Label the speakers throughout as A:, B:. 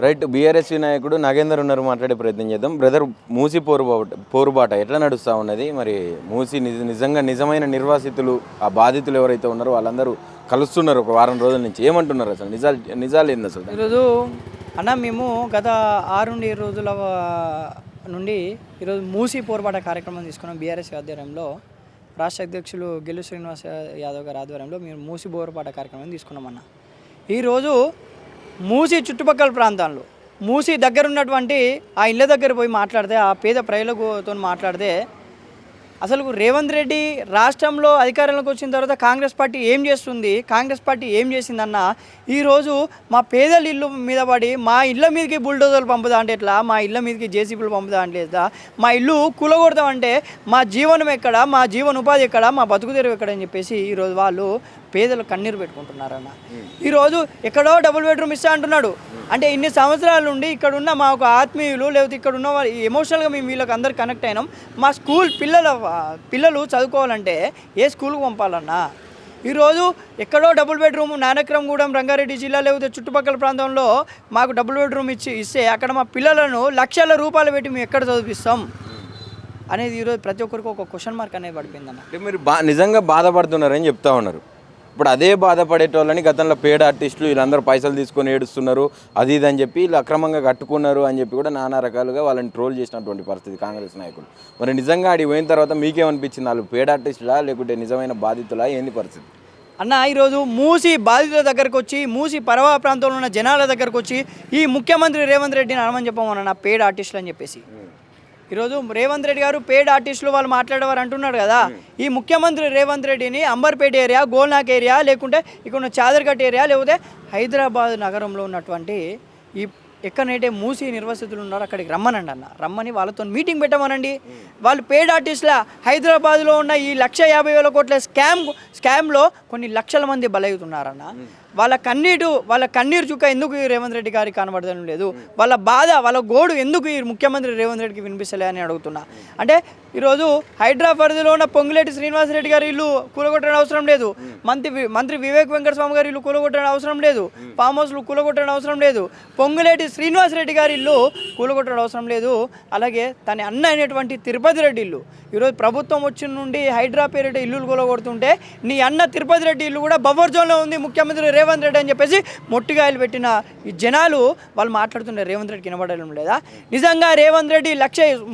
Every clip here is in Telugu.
A: రైట్. బీఆర్ఎస్సీ నాయకుడు నాగేందర్ ఉన్నారు, మాట్లాడే ప్రయత్నం చేద్దాం. బ్రదర్, మూసి పోరుబాట ఎట్లా నడుస్తూ ఉన్నది? మరి మూసి నిజంగా నిజమైన నిర్వాసితులు, ఆ బాధితులు ఎవరైతే ఉన్నారో వాళ్ళందరూ కలుస్తున్నారు ఒక వారం రోజుల నుంచి. ఏమంటున్నారు అసలు? నిజాలు ఏంది అసలు?
B: ఈరోజు అన్న మేము గత 6 నుండి 7 రోజుల నుండి ఈరోజు మూసి పోరుబాట కార్యక్రమం తీసుకున్నాం. బీఆర్ఎస్ ఆధ్వర్యంలో రాష్ట్ర అధ్యక్షులు గెల్లు శ్రీనివాస్ యాదవ్ గారి ఆధ్వర్యంలో మేము మూసి పోరుబాట కార్యక్రమం తీసుకున్నామన్న. ఈరోజు మూసి చుట్టుపక్కల ప్రాంతాల్లో మూసి దగ్గర ఉన్నటువంటి ఆ ఇళ్ళ దగ్గర పోయి మాట్లాడితే, ఆ పేద ప్రజలతో మాట్లాడితే, అసలు రేవంత్ రెడ్డి రాష్ట్రంలో అధికారంలోకి వచ్చిన తర్వాత కాంగ్రెస్ పార్టీ ఏం చేస్తుంది, కాంగ్రెస్ పార్టీ ఏం చేసిందన్న, ఈరోజు మా పేదల ఇల్లు మీద పడి మా ఇళ్ళ మీదకి బుల్డోజర్లు పంపుదా అంటే ఎట్లా, మా ఇళ్ళ మీదకి జేసీబీలు పంపుదా అంటే ఎట్లా, మా ఇల్లు కూలగొడతామంటే మా జీవనం ఎక్కడ, మా జీవన ఉపాధి ఎక్కడ, మా బతుకు తెరువు ఎక్కడ అని చెప్పేసి ఈరోజు వాళ్ళు పేదలు కన్నీరు పెట్టుకుంటున్నారన్న. ఈరోజు ఎక్కడో డబుల్ బెడ్రూమ్ ఇస్తా అంటున్నాడు. అంటే ఇన్ని సంవత్సరాల నుండి ఇక్కడ ఉన్న మా ఒక ఆత్మీయులు, లేకపోతే ఇక్కడ ఉన్న ఎమోషనల్గా మేము వీళ్ళకి అందరు కనెక్ట్ అయినాం. మా స్కూల్ పిల్లలు చదువుకోవాలంటే ఏ స్కూల్కి పంపాలన్నా? ఈరోజు ఎక్కడో డబుల్ బెడ్రూమ్ నానక్రమగూడెం, రంగారెడ్డి జిల్లా, లేకపోతే చుట్టుపక్కల ప్రాంతంలో మాకు డబుల్ బెడ్రూమ్ ఇస్తే అక్కడ మా పిల్లలను లక్షల రూపాయలు పెట్టి మేము ఎక్కడ చదివిస్తాం అనేది ఈరోజు ప్రతి ఒక్కరికి ఒక క్వశ్చన్ మార్క్ అనేది పడిపోయిందన్న.
A: అంటే మీరు నిజంగా బాధపడుతున్నారని చెప్తా ఉన్నారు. ఇప్పుడు అదే బాధపడేటోళ్ళని గతంలో పేడ ఆర్టిస్టులు వీళ్ళందరూ పైసలు తీసుకొని ఏడుస్తున్నారు, అది ఇది అని చెప్పి వీళ్ళు అక్రమంగా కట్టుకున్నారు అని చెప్పి కూడా నానా రకాలుగా వాళ్ళని ట్రోల్ చేసినటువంటి పరిస్థితి కాంగ్రెస్ నాయకులు. మరి నిజంగా ఆడికి పోయిన తర్వాత మీకేమనిపించింది? వాళ్ళు పేడ ఆర్టిస్టులా లేకుంటే నిజమైన బాధితులా, ఏంది పరిస్థితి
B: అన్న? ఈరోజు మూసి బాధితుల దగ్గరకు వచ్చి, మూసి పరవా ప్రాంతంలో ఉన్న జనాల దగ్గరకు వచ్చి ఈ ముఖ్యమంత్రి రేవంత్ రెడ్డిని అనమని చెప్పమన్న పేడ ఆర్టిస్టులు అని చెప్పేసి. ఈరోజు రేవంత్ రెడ్డి గారు పేడ్ ఆర్టిస్టులు వాళ్ళు మాట్లాడేవారు అంటున్నాడు కదా. ఈ ముఖ్యమంత్రి రేవంత్ రెడ్డిని అంబర్పేట ఏరియా, గోల్నాక్ ఏరియా, లేకుంటే ఇక్కడ ఉన్న చాదర్ఘట్ ఏరియా, లేకపోతే హైదరాబాద్ నగరంలో ఉన్నటువంటి ఈ ఎక్కడైతే మూసి నిర్వాసితులు ఉన్నారో అక్కడికి రమ్మనండి అన్న. రమ్మని వాళ్ళతో మీటింగ్ పెట్టమనండి. వాళ్ళు పేడ్ ఆర్టిస్టుల హైదరాబాద్లో ఉన్న ఈ 1,50,000 కోట్ల స్కామ్లో కొన్ని లక్షల మంది బలవుతున్నారన్న. వాళ్ళ కన్నీరు చుక్క ఎందుకు ఈ రేవంత్ రెడ్డి గారికి కనబడడం లేదు? వాళ్ళ బాధ, వాళ్ళ గోడు ఎందుకు ఈ ముఖ్యమంత్రి రేవంత్ రెడ్డికి వినిపిస్తలే అని అడుగుతున్నా. అంటే ఈరోజు హైడ్రా పరిధిలో ఉన్న పొంగులేటి శ్రీనివాసరెడ్డి గారి ఇల్లు కూలగొట్టడం అవసరం లేదు. మంత్రి వివేక్ వెంకటస్వామి గారి ఇల్లు కూలగొట్టడం అవసరం లేదు. ఫామ్ హౌస్లు కూలగొట్టడం అవసరం లేదు. పొంగులేటి శ్రీనివాసరెడ్డి గారి ఇల్లు కూలగొట్టడం అవసరం లేదు. అలాగే తన అన్న అయినటువంటి తిరుపతి రెడ్డి ఇల్లు, ఈరోజు ప్రభుత్వం వచ్చిన నుండి హైడ్రా పేరిట ఇల్లులు కూలగొడుతుంటే నీ అన్న తిరుపతి రెడ్డి ఇల్లు కూడా బఫర్ జోన్లో ఉంది ముఖ్యమంత్రి రేవంత్ రెడ్డి అని చెప్పేసి మొట్టిగాయలు పెట్టిన ఈ జనాలు వాళ్ళు మాట్లాడుతుంటే రేవంత్ రెడ్డికి వినబడడం లేదా? నిజంగా రేవంత్ రెడ్డి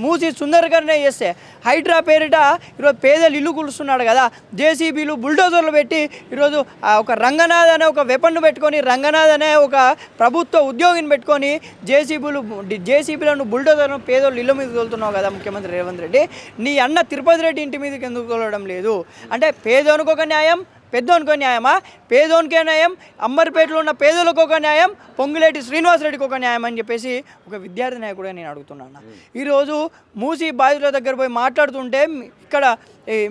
B: మూసి సుందరగానే చేస్తే హైడ్రా పేరిట ఈరోజు పేదలు ఇల్లు కూలుస్తున్నాడు కదా. జేసీబీలు, బుల్డోజర్లు పెట్టి ఈరోజు ఒక రంగనాథ్ అనే ఒక వెపన్ను పెట్టుకొని, రంగనాథ్ అనే ఒక ప్రభుత్వ ఉద్యోగిని పెట్టుకొని జేసీబీలను, బుల్డోజర్లను పేదోళ్ళు ఇళ్ళ మీద తోలుతున్నావు కదా ముఖ్యమంత్రి రేవంత్ రెడ్డి. నీ అన్న తిరుపతి రెడ్డి ఇంటి మీదకి ఎందుకు తోలడం లేదు? అంటే పేదోనికి ఒక న్యాయం, పెద్దోనికి న్యాయమా? పేదోనికే న్యాయం, అంబర్పేటలో ఉన్న పేదలకు ఒక న్యాయం, పొంగులేటి శ్రీనివాసరెడ్డికి ఒక న్యాయం అని చెప్పేసి ఒక విద్యార్థి నాయకుడిగా నేను అడుగుతున్నాను. ఈరోజు మూసి బాధితుల దగ్గర పోయి మాట్లాడుతుంటే ఇక్కడ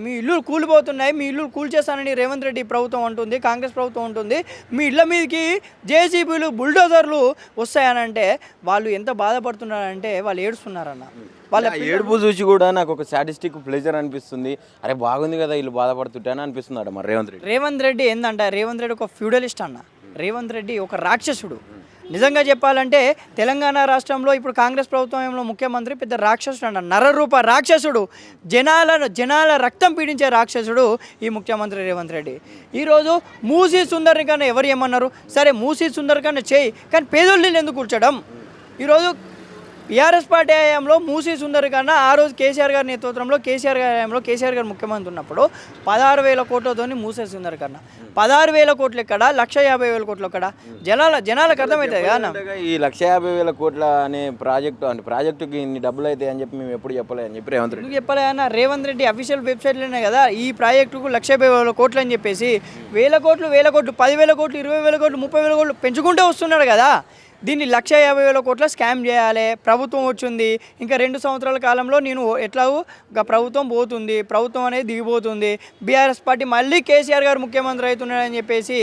B: మీ ఇల్లులు కూలిపోతున్నాయి, మీ ఇల్లు కూల్చేస్తానని రేవంత్ రెడ్డి ప్రభుత్వం అంటుంది, కాంగ్రెస్ ప్రభుత్వం ఉంటుంది. మీ ఇళ్ళ మీదకి జేసీబీలు, బుల్డోజర్లు వస్తాయనంటే వాళ్ళు ఎంత బాధపడుతున్నారంటే వాళ్ళు ఏడుస్తున్నారన్న. వాళ్ళ
A: ఏడుపు చూసి కూడా నాకు ఒక సాటిస్టిక్ ప్లెజర్ అనిపిస్తుంది. అరే బాగుంది కదా వీళ్ళు బాధపడుతుంటానని అనిపిస్తుంది. మరి రేవంత్ రెడ్డి
B: ఏందంటే రేవంత్ రెడ్డి ఒక ఫ్యూడలిస్ట్ అన్న. రేవంత్ రెడ్డి ఒక రాక్షసుడు. నిజంగా చెప్పాలంటే తెలంగాణ రాష్ట్రంలో ఇప్పుడు కాంగ్రెస్ ప్రభుత్వంలో ముఖ్యమంత్రి పెద్ద రాక్షసుడు అన్న, నరరూప రాక్షసుడు, జనాల రక్తం పీడించే రాక్షసుడు ఈ ముఖ్యమంత్రి రేవంత్ రెడ్డి. ఈరోజు మూసీ సుందర్ కన్నా ఎవరు ఏమన్నారు? సరే మూసీ సుందర్ కన్నా చేయి, కానీ పేదోళ్ళని ఎందుకు కూర్చోడం? ఈరోజు బీఆర్ఎస్ పార్టీ హయాంలో మూసీ సుందర్ కన్నా ఆ రోజు కేసీఆర్ గారి నేతృత్వంలో కేసీఆర్ గారు ముఖ్యమంత్రి ఉన్నప్పుడు 16,000 కోట్లతో మూసీ సుందర్ కన్నా 16,000 కోట్లు ఎక్కడ, 1,50,000 కోట్లు ఎక్కడ? జనాలకు అర్థమవుతుంది కదా.
A: ఈ 1,50,000 కోట్ల అనే ప్రాజెక్టుకి ఇన్ని డబ్బులు అవుతాయి అని చెప్పి మేము ఎప్పుడు చెప్పలేదు అని చెప్పి రేవంత్ రెడ్డి
B: చెప్పలే అన్న. రేవంత్ రెడ్డి అఫీషియల్ వెబ్సైట్లోనే కదా ఈ ప్రాజెక్టుకు 1,50,000 కోట్లు అని చెప్పేసి 1,000 కోట్లు, 10,000 కోట్లు, 20,000 కోట్లు, 30,000 కోట్లు పెంచుకుంటూ వస్తున్నాడు కదా. దీన్ని 1,50,000 కోట్ల స్కామ్ చేయాలి. ప్రభుత్వం వచ్చింది, ఇంకా 2 సంవత్సరాల కాలంలో నేను ఎట్లాగూ ప్రభుత్వం పోతుంది, ప్రభుత్వం అనేది దిగిపోతుంది, బీఆర్ఎస్ పార్టీ మళ్ళీ కేసీఆర్ గారు ముఖ్యమంత్రి అవుతున్నాడని చెప్పేసి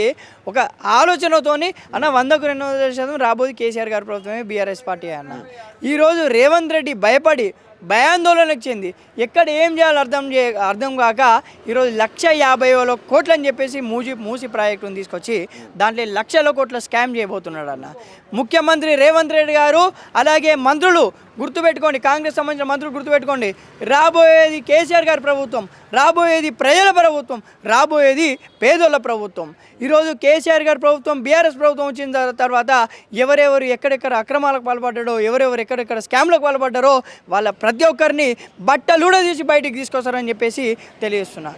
B: ఒక ఆలోచనతోని అన్న 100కు 200% రాబోదు కేసీఆర్ గారి ప్రభుత్వమే బీఆర్ఎస్ పార్టీ అన్న. ఈరోజు రేవంత్ రెడ్డి భయపడి భయాందోళనకు చెంది ఎక్కడ ఏం చేయాలో అర్థం కాక ఈరోజు 1,50,000 కోట్లు అని చెప్పేసి మూసి ప్రాజెక్టును తీసుకొచ్చి దాంట్లో లక్షల కోట్ల స్కామ్ చేయబోతున్నాడు అన్న. ముఖ్యమంత్రి రేవంత్ రెడ్డి గారు అలాగే మంత్రులు గుర్తుపెట్టుకోండి, కాంగ్రెస్ సంబంధించిన మంత్రులు గుర్తుపెట్టుకోండి, రాబోయేది కేసీఆర్ గారి ప్రభుత్వం, రాబోయేది ప్రజల ప్రభుత్వం, రాబోయేది పేదోళ్ళ ప్రభుత్వం. ఈరోజు కేసీఆర్ గారి ప్రభుత్వం, బీఆర్ఎస్ ప్రభుత్వం వచ్చిన తర్వాత ఎవరెవరు ఎక్కడెక్కడ అక్రమాలకు పాల్పడ్డారో, ఎవరెవరు ఎక్కడెక్కడ స్కామ్లకు పాల్పడ్డారో వాళ్ళ ప్రతి ఒక్కరిని బట్టలుడ తీసి బయటికి తీసుకొస్తారని చెప్పేసి తెలియజేస్తున్నా.